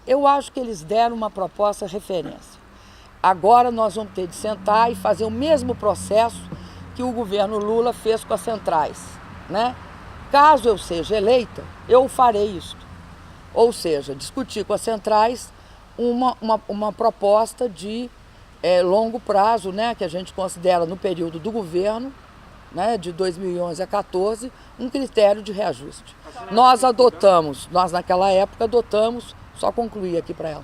Eu acho que eles deram uma proposta referência. Agora nós vamos ter de sentar e fazer o mesmo processo que o governo Lula fez com as centrais, né? Caso eu seja eleita, eu farei isso. Ou seja, discutir com as centrais uma proposta de longo prazo, né, que a gente considera no período do governo, né, de 2011 a 2014, um critério de reajuste. Nós naquela época adotamos, só concluir aqui para ela,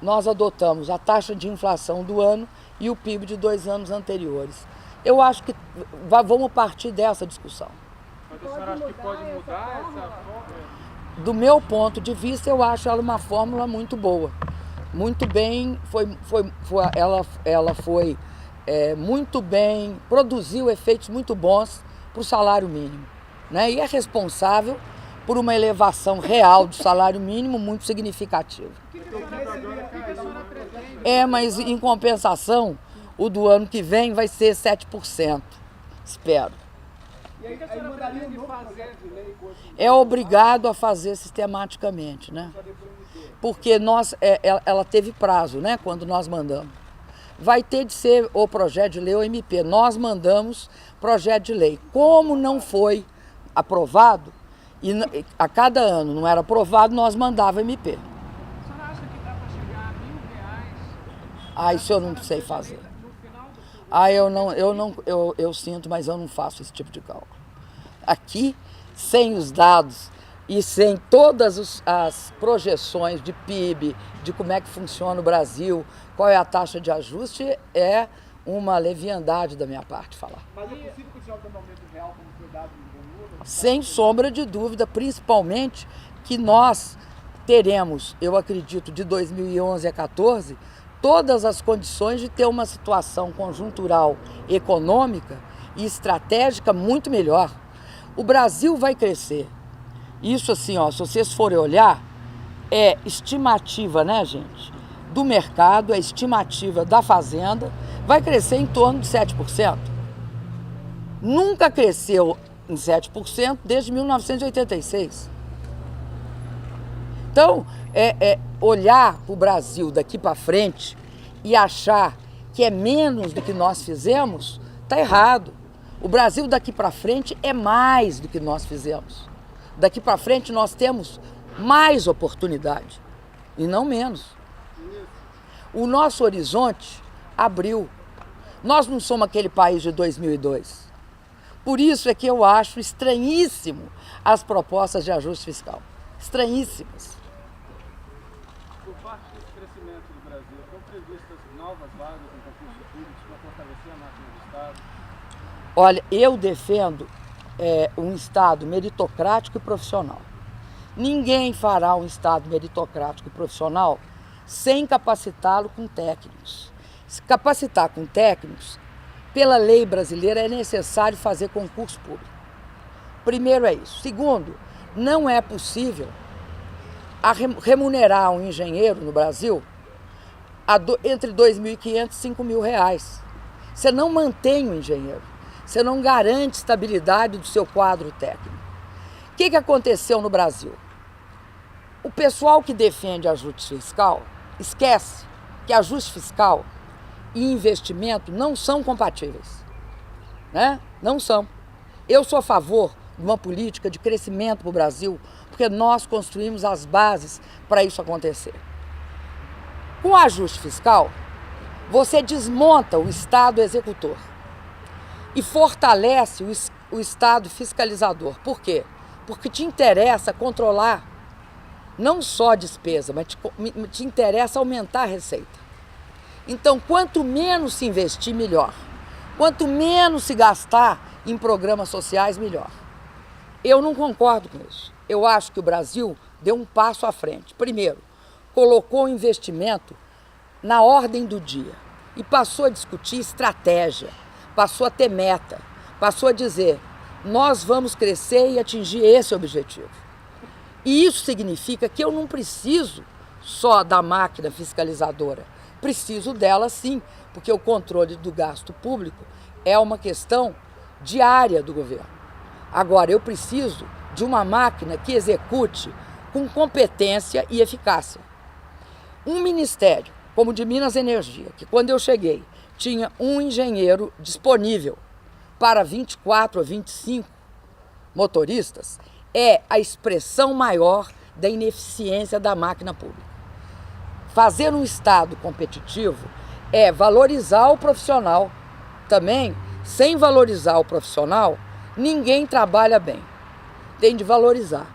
nós adotamos a taxa de inflação do ano e o PIB de 2 anos anteriores. Eu acho que vamos partir dessa discussão. Mas a senhora acha que pode mudar essa fórmula? Do meu ponto de vista, eu acho ela uma fórmula muito boa. Muito bem, ela foi muito bem, produziu efeitos muito bons para o salário mínimo, né? E é responsável por uma elevação real do salário mínimo muito significativa. Mas em compensação, o do ano que vem vai ser 7%, espero. É obrigado a fazer sistematicamente, né? Porque ela teve prazo, né, quando nós mandamos. Vai ter de ser o projeto de lei ou MP. Nós mandamos projeto de lei. Como não foi aprovado, e a cada ano não era aprovado, nós mandava MP. A senhora acha que dá para chegar a R$ 1.000? Isso eu não sei fazer. Eu sinto, mas eu não faço esse tipo de cálculo. Aqui, sem os dados e sem todas as projeções de PIB, de como é que funciona o Brasil, qual é a taxa de ajuste, é uma leviandade da minha parte falar. Mas é possível continuar dando aumento real como foi dado no Lula? Sem sombra de dúvida, principalmente que nós teremos, eu acredito, de 2011 a 2014, todas as condições de ter uma situação conjuntural, econômica e estratégica muito melhor. O Brasil vai crescer. Isso assim, ó, se vocês forem olhar, é estimativa, né, gente? Do mercado, é estimativa da fazenda, vai crescer em torno de 7%. Nunca cresceu em 7% desde 1986. Então, olhar para o Brasil daqui para frente e achar que é menos do que nós fizemos, está errado. O Brasil daqui para frente é mais do que nós fizemos. Daqui para frente nós temos mais oportunidade e não menos. O nosso horizonte abriu. Nós não somos aquele país de 2002. Por isso é que eu acho estranhíssimo as propostas de ajuste fiscal. Estranhíssimas. Por parte desse crescimento do Brasil, estão previstas novas vagas em concursos públicos para fortalecer a máquina do Estado? Olha, eu defendo um Estado meritocrático e profissional. Ninguém fará um Estado meritocrático e profissional sem capacitá-lo com técnicos. Se capacitar com técnicos, pela lei brasileira é necessário fazer concurso público. Primeiro é isso. Segundo, não é possível remunerar um engenheiro no Brasil entre R$ 2.500 e R$ 5.000. Você não mantém o engenheiro. Você não garante estabilidade do seu quadro técnico. O que aconteceu no Brasil? O pessoal que defende ajuste fiscal esquece que ajuste fiscal e investimento não são compatíveis, né? Não são. Eu sou a favor de uma política de crescimento para o Brasil, porque nós construímos as bases para isso acontecer. Com o ajuste fiscal, você desmonta o Estado executor e fortalece o Estado fiscalizador. Por quê? Porque te interessa controlar não só a despesa, mas te interessa aumentar a receita. Então, quanto menos se investir, melhor. Quanto menos se gastar em programas sociais, melhor. Eu não concordo com isso. Eu acho que o Brasil deu um passo à frente. Primeiro, colocou o investimento na ordem do dia e passou a discutir estratégia, passou a ter meta, passou a dizer, nós vamos crescer e atingir esse objetivo. E isso significa que eu não preciso só da máquina fiscalizadora, preciso dela sim, porque o controle do gasto público é uma questão diária do governo. Agora, eu preciso de uma máquina que execute com competência e eficácia. Um ministério, como o de Minas e Energia, que quando eu cheguei, tinha um engenheiro disponível para 24 ou 25 motoristas, é a expressão maior da ineficiência da máquina pública. Fazer um Estado competitivo é valorizar o profissional. Também, sem valorizar o profissional, ninguém trabalha bem. Tem de valorizar,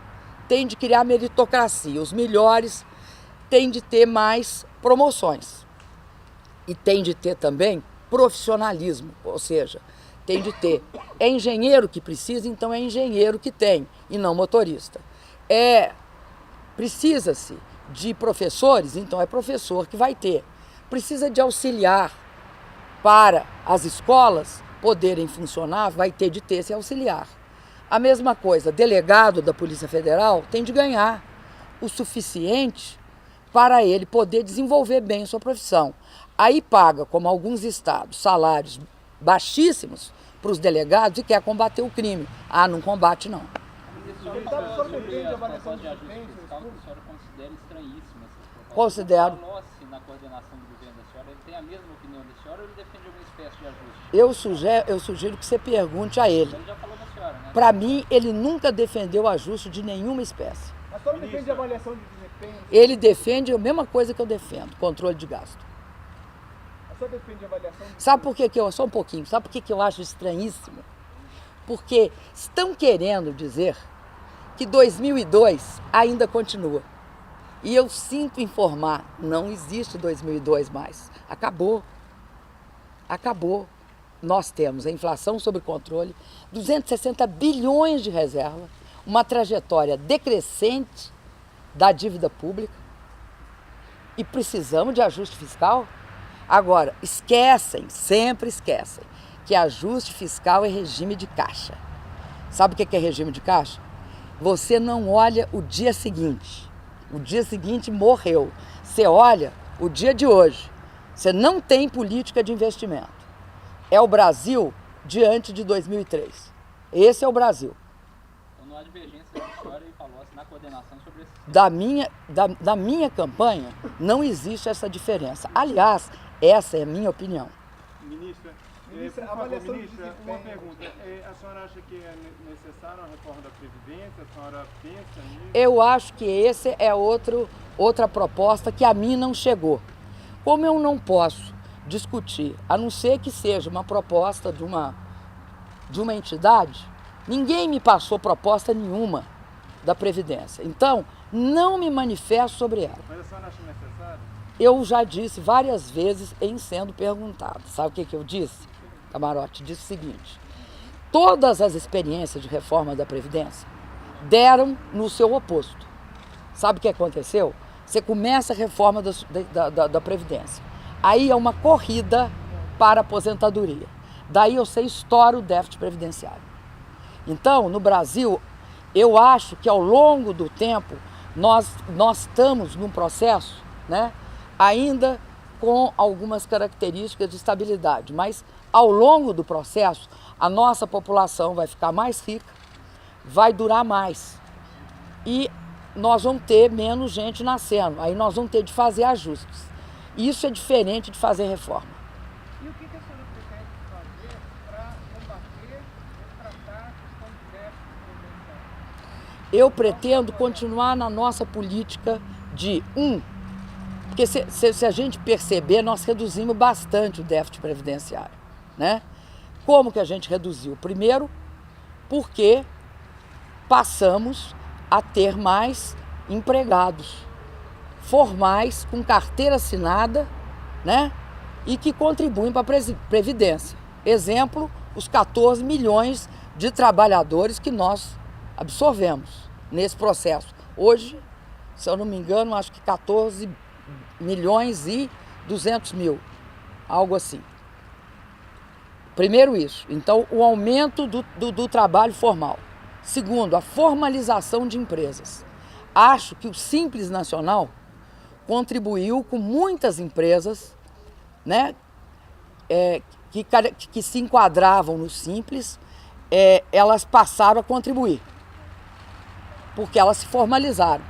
tem de criar meritocracia. Os melhores têm de ter mais promoções. E tem de ter também profissionalismo, ou seja, tem de ter. É engenheiro que precisa, então é engenheiro que tem, e não motorista. Precisa-se de professores, então é professor que vai ter. Precisa de auxiliar para as escolas poderem funcionar, vai ter de ter esse auxiliar. A mesma coisa, delegado da Polícia Federal tem de ganhar o suficiente para ele poder desenvolver bem sua profissão. Aí paga, como alguns estados, salários baixíssimos para os delegados e quer combater o crime. Ah, não combate não. Deputado, só depende da avaliação de desempenho. A senhora considera estranhíssima essas propostas? Considero. O Palocci, na coordenação do governo da senhora, ele tem a mesma opinião da senhora ou ele defende alguma espécie de ajuste? Eu sugiro que você pergunte a ele. Ele já falou da senhora, né? Para mim, ele nunca defendeu ajuste de nenhuma espécie. Mas só depende da avaliação de desempenho. Ele defende a mesma coisa que eu defendo, controle de gasto. Mas só depende da avaliação de Sabe por que eu, só um pouquinho, sabe por que eu acho estranhíssimo? Porque estão querendo dizer que 2002 ainda continua. E eu sinto informar, não existe 2002 mais. Acabou. Acabou. Nós temos a inflação sob controle, 260 bilhões de reserva, uma trajetória decrescente da dívida pública e precisamos de ajuste fiscal? Agora, sempre esquecem, que ajuste fiscal é regime de caixa. Sabe o que é regime de caixa? Você não olha o dia seguinte. O dia seguinte morreu. Você olha o dia de hoje. Você não tem política de investimento. É o Brasil diante de 2003. Esse é o Brasil. Então não há divergência da senhora e Palocci na coordenação sobre esse... Da minha campanha, não existe essa diferença. Aliás, essa é a minha opinião. Ministra, Ministra, por favor, avaliação de ministra, desempenho. uma pergunta. A senhora acha que é necessária uma reforma da Previdência? A senhora pensa nisso? Eu acho que esse é outra proposta que a mim não chegou. Como eu não posso discutir, a não ser que seja uma proposta de uma entidade, ninguém me passou proposta nenhuma da Previdência. Então, não me manifesto sobre ela. Mas a senhora acha necessário? Eu já disse várias vezes em sendo perguntado. Sabe o que eu disse, Camarote? Disse o seguinte: todas as experiências de reforma da Previdência deram no seu oposto. Sabe o que aconteceu? Você começa a reforma da Previdência. Aí é uma corrida para a aposentadoria. Daí você estoura o déficit previdenciário. Então, no Brasil, eu acho que ao longo do tempo, nós estamos num processo, né, ainda com algumas características de estabilidade, mas ao longo do processo, a nossa população vai ficar mais rica, vai durar mais e nós vamos ter menos gente nascendo, aí nós vamos ter de fazer ajustes. Isso é diferente de fazer reforma. E o que a senhora pretende fazer para combater ou tratar a questão do déficit previdenciário? Eu pretendo continuar na nossa política porque se a gente perceber, nós reduzimos bastante o déficit previdenciário, né? Como que a gente reduziu? Primeiro, porque passamos a ter mais empregados formais, com carteira assinada, né? E que contribuem para a Previdência. Exemplo, os 14 milhões de trabalhadores que nós absorvemos nesse processo. Hoje, se eu não me engano, acho que 14 milhões e 200 mil, algo assim. Primeiro isso. Então, o aumento do trabalho formal. Segundo, a formalização de empresas. Acho que o Simples Nacional contribuiu com muitas empresas, né, que se enquadravam no Simples, elas passaram a contribuir, porque elas se formalizaram.